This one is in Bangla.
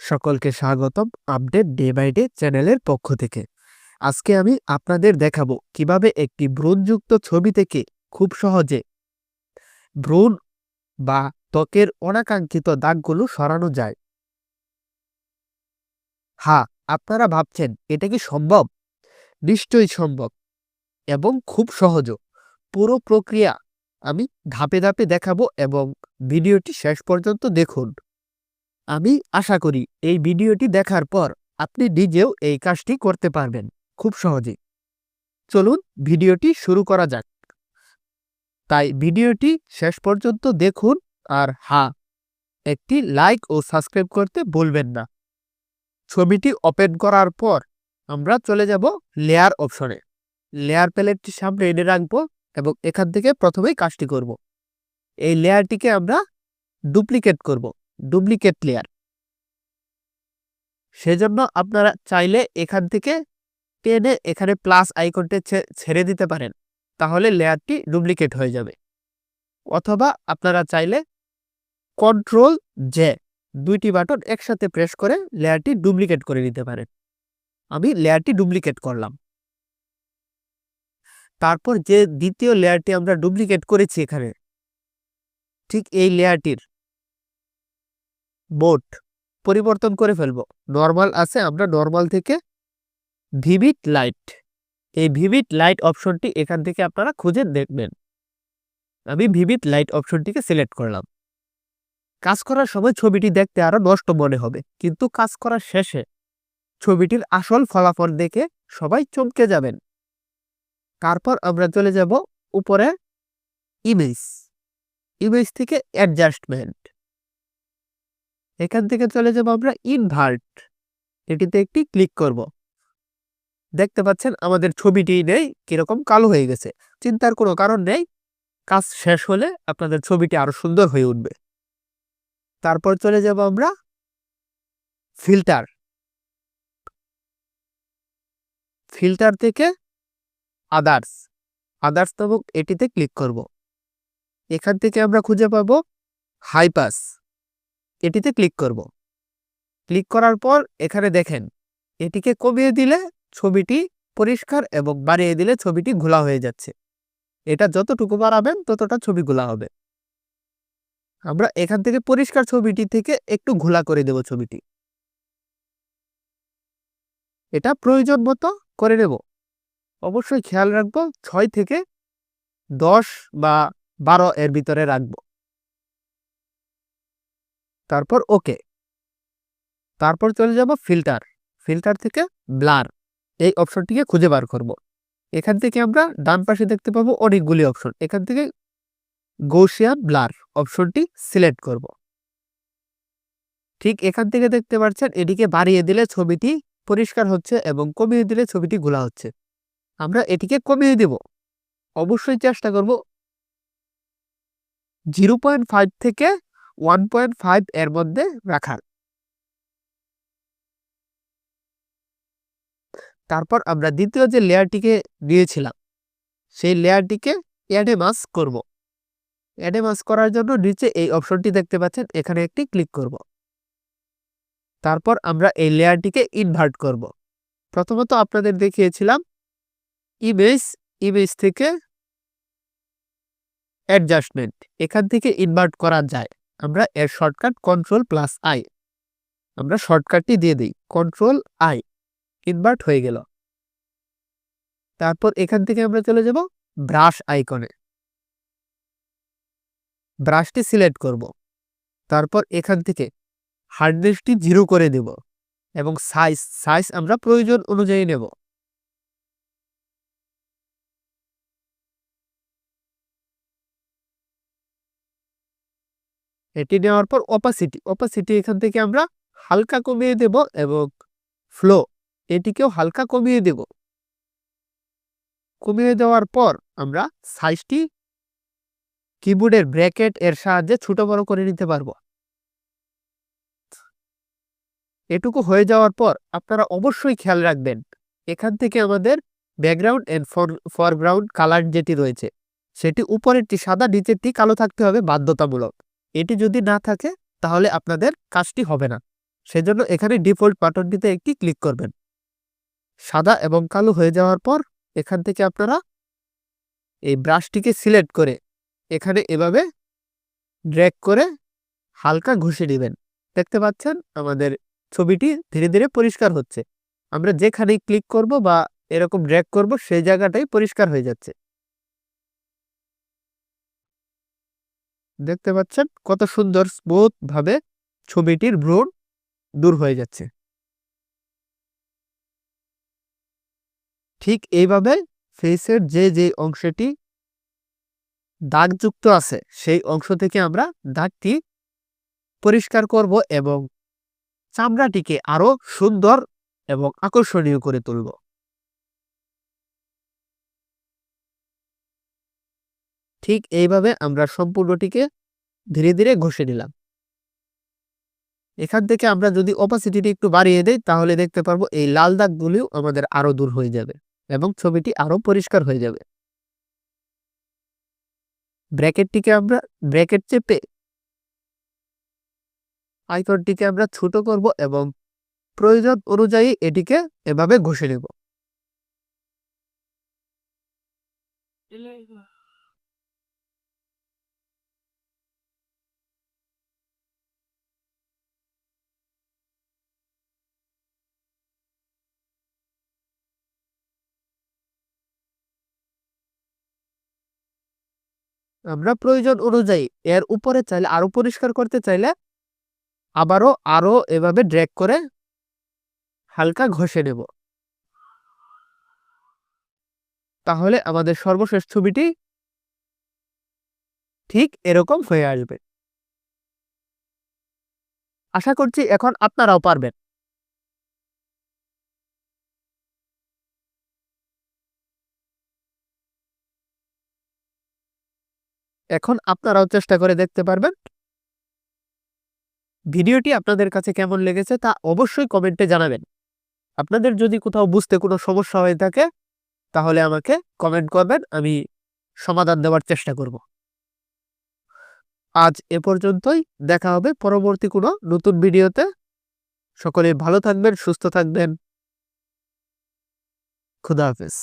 সকলকে স্বাগতম আপডেট ডে বাই ডে চ্যানেলের পক্ষ থেকে। আজকে আমি আপনাদের দেখাবো কিভাবে একটি ব্রণযুক্ত ছবি থেকে খুব সহজে ব্রণ বা ত্বকের অনাকাঙ্ক্ষিত দাগগুলো সরানো যায়। হ্যাঁ, আপনারা ভাবছেন এটা কি সম্ভব? নিশ্চয়ই সম্ভব এবং খুব সহজও। পুরো প্রক্রিয়া আমি ধাপে ধাপে দেখাবো এবং ভিডিওটি শেষ পর্যন্ত দেখুন। আমি আশা করি এই ভিডিওটি দেখার পর আপনি নিজেও এই কাজটি করতে পারবেন খুব সহজেই। চলুন ভিডিওটি শুরু করা যাক। তাই ভিডিওটি শেষ পর্যন্ত দেখুন আর হ্যাঁ, একটি লাইক ও সাবস্ক্রাইব করতে ভুলবেন না। ছবিটি ওপেন করার পর আমরা চলে যাব লেয়ার অপশনে। লেয়ার প্যালেটটি সামনে এনে রাখবো এবং এখান থেকে প্রথমেই কাজটি করব। এই লেয়ারটিকে আমরা ডুপ্লিকেট করব, ডুপ্লিকেট লেয়ার। সেজন্য আপনারা চাইলে এখান থেকে টেনে এখানে প্লাস আইকনটি ছেড়ে দিতে পারেন, তাহলে লেয়ারটি ডুপ্লিকেট হয়ে যাবে। অথবা আপনারা চাইলে কন্ট্রোল জে দুইটি বাটন একসাথে প্রেস করে লেয়ারটি ডুপ্লিকেট করে নিতে পারেন। আমি লেয়ারটি ডুপ্লিকেট করলাম। তারপর যে দ্বিতীয় লেয়ারটি আমরা ডুপ্লিকেট করেছি এখানে, ঠিক এই লেয়ারটির মোড পরিবর্তন করে ফেলবো। নর্মাল আছে, আমরা নর্মাল থেকে ভিভিড লাইট, এই ভিভিড লাইট অপশনটি এখান থেকে আপনারা খুঁজে দেখবেন। আমি ভিভিড লাইট অপশনটিকে সিলেক্ট করলাম। কাজ করার সময় ছবিটি দেখতে আরো নষ্ট মনে হবে, কিন্তু কাজ করার শেষে ছবিটির আসল ফলাফল দেখে সবাই চমকে যাবেন। তারপর আমরা চলে যাব উপরে ইমেজ, ইমেজ থেকে অ্যাডজাস্টমেন্ট, এখান থেকে চলে যাব আমরা ইনভার্ট, এটিতে একটি ক্লিক করব। দেখতে পাচ্ছেন আমাদের ছবিটি নেই, কিরকম কালো হয়ে গেছে। চিন্তার কোনো কারণ নেই, কাজ শেষ হলে আপনাদের ছবিটি আরো সুন্দর হয়ে উঠবে। তারপর চলে যাব আমরা ফিল্টার, ফিল্টার থেকে আদার্স, আদার্স নামক এটিতে ক্লিক করব। এখান থেকে আমরা খুঁজে পাবো হাই পাস, এটিতে ক্লিক করব। ক্লিক করার পর এখানে দেখেন এটিকে কমিয়ে দিলে ছবিটি পরিষ্কার এবং বাড়িয়ে দিলে ছবিটি ঘোলা হয়ে যাচ্ছে। এটা যতটুকু বাড়াবেন ততটা ছবি ঘোলা হবে। আমরা এখান থেকে পরিষ্কার ছবিটি থেকে একটু ঘোলা করে দেব ছবিটি। এটা প্রয়োজন মতো করে নেব। অবশ্যই খেয়াল রাখবো 6 থেকে 10 বা 12 এর ভিতরে রাখবো। তারপর ওকে। তারপর চলে যাব ফিল্টার, ফিল্টার থেকে ব্লার, এই অপশনটিকে খুঁজে বার করব। এখান থেকে আমরা ডান পাশে দেখতে পাবো অনেকগুলি অপশন, এখান থেকে গৌসিয়ান ব্লার অপশনটি সিলেক্ট করব। ঠিক এখান থেকে দেখতে পাচ্ছেন এটিকে বাড়িয়ে দিলে ছবিটি পরিষ্কার হচ্ছে এবং কমিয়ে দিলে ছবিটি ঘোলা হচ্ছে। আমরা এটিকে কমিয়ে দেব। অবশ্যই চেষ্টা করব 0.5 থেকে 1.5 এর মধ্যে রাখার। তারপর আমরা দ্বিতীয় যে লেয়ারটিকে নিয়েছিলাম সেই লেয়ারটিকে অ্যাডে মাস্ক করব। অ্যাডে মাস্ক করার জন্য নিচে এই অপশনটি দেখতে পাচ্ছেন, এখানে একটি ক্লিক করব। তারপর আমরা এই লেয়ারটিকে ইনভার্ট করব। প্রথমত আপনাদের দেখিয়েছিলাম ইমেজ, ইমেজ থেকে অ্যাডজাস্টমেন্ট, এখান থেকে ইনভার্ট করা যায়। আমরা এর শর্টকাট Ctrl+I, আমরা শর্টকাটটি দিয়ে দিই Ctrl+I, ইনভার্ট হয়ে গেল। তারপর এখান থেকে আমরা চলে যাব ব্রাশ আইকনে, ব্রাশটি সিলেক্ট করব। তারপর এখান থেকে হার্ডনেসটি 0 করে দেব এবং সাইজ আমরা প্রয়োজন অনুযায়ী নেব। এটি নেওয়ার পর অপাসিটি এখান থেকে আমরা হালকা কমিয়ে দেব এবং ফ্লো এটিকেও হালকা কমিয়ে দেব। কমিয়ে দেওয়ার পর আমরা সাইজটি কিবোর্ডের ব্র্যাকেট এর সাহায্যে ছোট বড় করে নিতে পারবো। এটুকু হয়ে যাওয়ার পর আপনারা অবশ্যই খেয়াল রাখবেন এখান থেকে আমাদের ব্যাকগ্রাউন্ড এন্ড ফরগ্রাউন্ড কালার যেটি রয়েছে সেটি উপরেরটি সাদা, নিচেরটি কালো থাকতে হবে বাধ্যতামূলক। এটি যদি না থাকে তাহলে আপনাদের কাজটি হবে না। সেজন্য এখানে ডিফল্ট বাটনটিতে একটি ক্লিক করবেন। সাদা এবং কালো হয়ে যাওয়ার পর এখান থেকে আপনারা এই ব্রাশটিকে সিলেক্ট করে এখানে এভাবে ড্র্যাগ করে হালকা ঘষে দিবেন। দেখতে পাচ্ছেন আমাদের ছবিটি ধীরে ধীরে পরিষ্কার হচ্ছে। আমরা যেখানেই ক্লিক করব বা এরকম ড্র্যাগ করব সেই জায়গাটাই পরিষ্কার হয়ে যাচ্ছে। দেখতে পাচ্ছেন কত সুন্দর স্মুথ ভাবে ছবিটির ব্রণ দূর হয়ে যাচ্ছে। ঠিক এইভাবে ফেসের যে অংশটি দাগযুক্ত আছে সেই অংশ থেকে আমরা দাগটি পরিষ্কার করব এবং চামড়াটিকে আরো সুন্দর এবং আকর্ষণীয় করে তুলব। ঠিক এইভাবে আমরা সম্পূর্ণটিকে ধীরে ধীরে ঘষে নিলাম। এখান থেকে আমরা যদি অপাসিটিটি একটু বাড়িয়ে দেই তাহলে দেখতে পারবো এই লাল দাগগুলিও আমাদের আরো দূর হয়ে যাবে এবং ছবিটি আরো পরিষ্কার হয়ে যাবে। ব্র্যাকেট চেপে আইকনটিকে আমরা ছোট করব এবং প্রয়োজন অনুযায়ী এটিকে এভাবে ঘষে নেব। আমরা প্রয়োজন অনুযায়ী এর উপরে চাইলে আরো পরিষ্কার করতে চাইলে আরো এভাবে ড্র্যাগ করে হালকা ঘষে নেব। তাহলে আমাদের সর্বশেষ ছবিটি ঠিক এরকম হয়ে আসবে। আশা করছি এখন আপনারাও পারবেন। এখন আপনারাও চেষ্টা করে দেখতে পারবেন। ভিডিওটি আপনাদের কাছে কেমন লেগেছে তা অবশ্যই কমেন্টে জানাবেন। আপনাদের যদি কোথাও বুঝতে কোনো সমস্যা হয়ে থাকে তাহলে আমাকে কমেন্ট করবেন, আমি সমাধান দেওয়ার চেষ্টা করব। আজ এ পর্যন্তই, দেখা হবে পরবর্তী কোনো নতুন ভিডিওতে। সকলে ভালো থাকবেন, সুস্থ থাকবেন। খুদা হাফেজ।